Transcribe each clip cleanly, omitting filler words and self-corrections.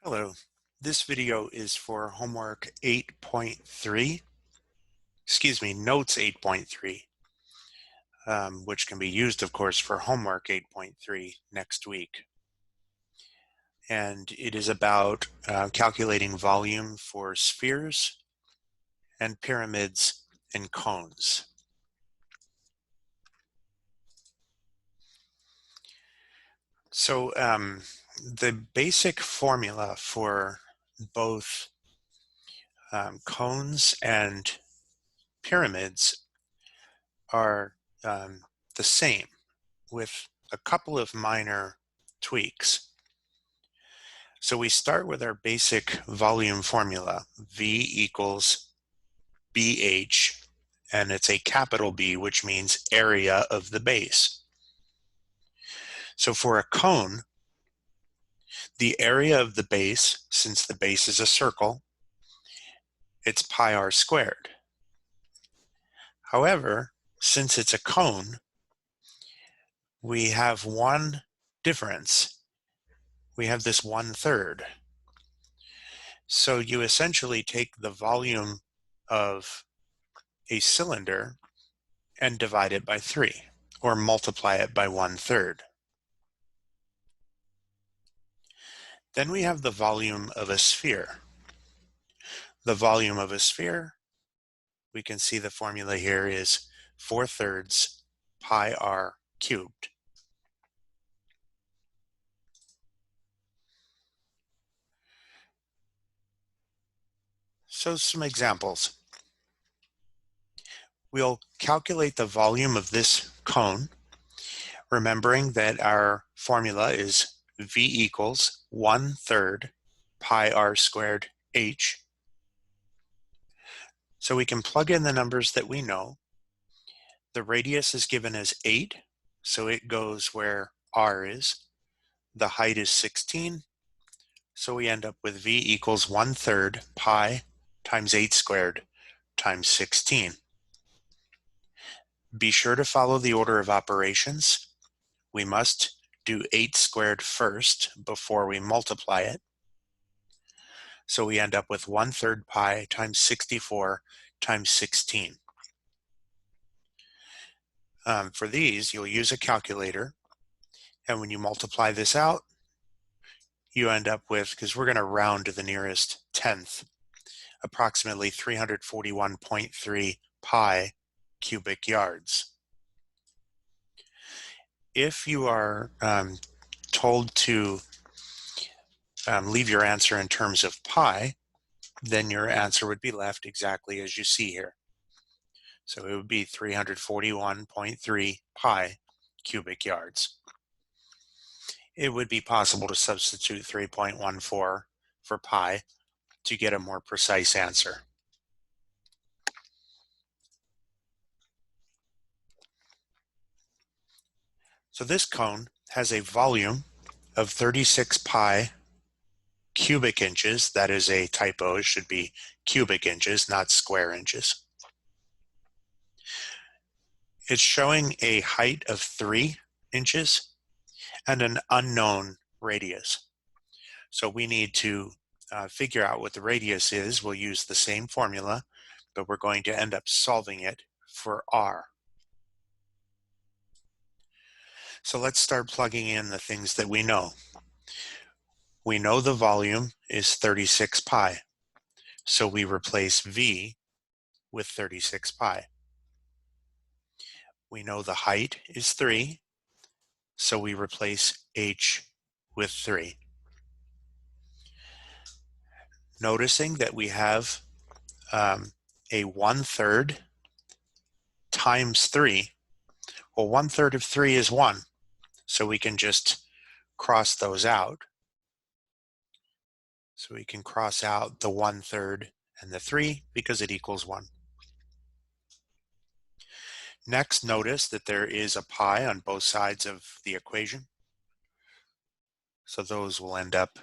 Hello, this video is for homework 8.3, notes 8.3, which can be used, of course, for homework 8.3 next week. And it is about calculating volume for spheres and pyramids and cones. So the basic formula for both cones and pyramids are the same, with a couple of minor tweaks. So we start with our basic volume formula, V equals BH, and it's a capital B, which means area of the base. So for a cone, the area of the base, since the base is a circle, it's pi r squared. However, since it's a cone, we have one difference. We have this 1/3. So you essentially take the volume of a cylinder and divide it by 3, or multiply it by 1/3. Then we have the volume of a sphere. The volume of a sphere, we can see the formula here is 4/3 pi r cubed. So some examples. We'll calculate the volume of this cone, remembering that our formula is V equals 1/3 pi r squared h. So we can plug in the numbers that we know. The radius is given as 8, so it goes where r is. The height is 16, so we end up with V equals 1/3 pi times 8 squared times 16. Be sure to follow the order of operations. We must do 8 squared first before we multiply it. So we end up with 1/3 pi times 64 times 16. For these, you'll use a calculator, and when you multiply this out, you end up with, because we're going to round to the nearest tenth, approximately 341.3 pi cubic yards. If you are told to leave your answer in terms of pi, then your answer would be left exactly as you see here. So it would be 341.3 pi cubic yards. It would be possible to substitute 3.14 for pi to get a more precise answer. So this cone has a volume of 36 pi cubic inches. That is a typo. It should be cubic inches, not square inches. It's showing a height of 3 inches and an unknown radius. So we need to figure out what the radius is. We'll use the same formula, but we're going to end up solving it for r. So let's start plugging in the things that we know. We know the volume is 36 pi, so we replace V with 36 pi. We know the height is 3, so we replace H with 3. Noticing that we have a 1/3 times 3. Well, 1/3 of 3 is 1, so we can just cross those out. So we can cross out the 1/3 and the 3 because it equals 1. Next, notice that there is a pi on both sides of the equation. So those will end up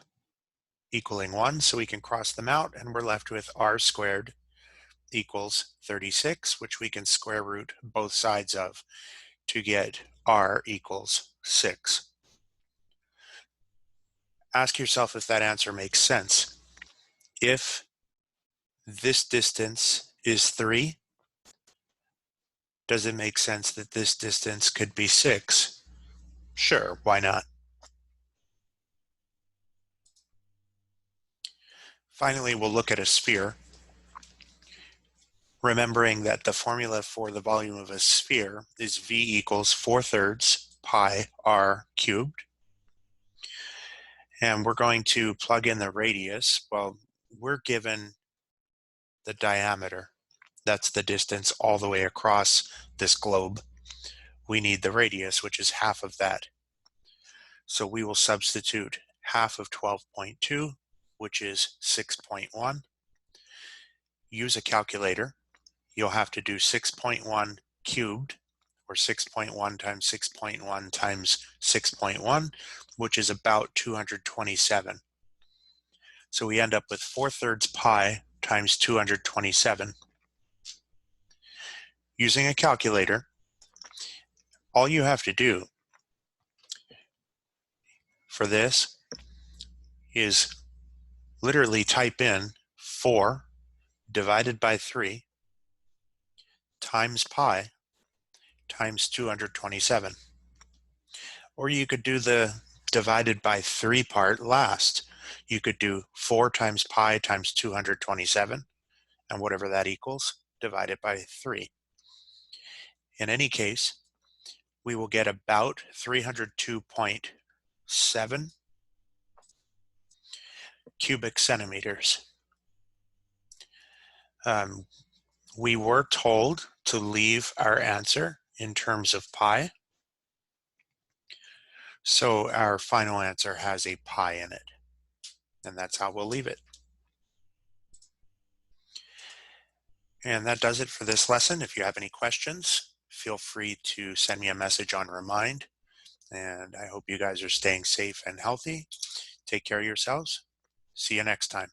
equaling 1, so we can cross them out, and we're left with r squared equals 36, which we can square root both sides of to get r equals 6. ask yourself if that answer makes sense. If this distance is 3, does it make sense that this distance could be 6? Sure, why not? Finally, we'll look at a sphere, remembering that the formula for the volume of a sphere is V equals 4/3 pi r cubed. And we're going to plug in the radius. Well, we're given the diameter. That's the distance all the way across this globe. We need the radius, which is half of that. So we will substitute half of 12.2, which is 6.1. Use a calculator. You'll have to do 6.1 cubed, or 6.1 times 6.1 times 6.1, which is about 227. So we end up with 4/3 pi times 227. Using a calculator, all you have to do for this is literally type in 4 divided by 3 times pi times 227. Or you could do the divided by 3 part last. You could do 4 times pi times 227, and whatever that equals, divided by 3. In any case, we will get about 302.7 cubic centimeters. We were told to leave our answer in terms of pi, so our final answer has a pi in it, and that's how we'll leave it. And that does it for this lesson. If you have any questions, feel free to send me a message on Remind, and I hope you guys are staying safe and healthy. Take care of yourselves. See you next time.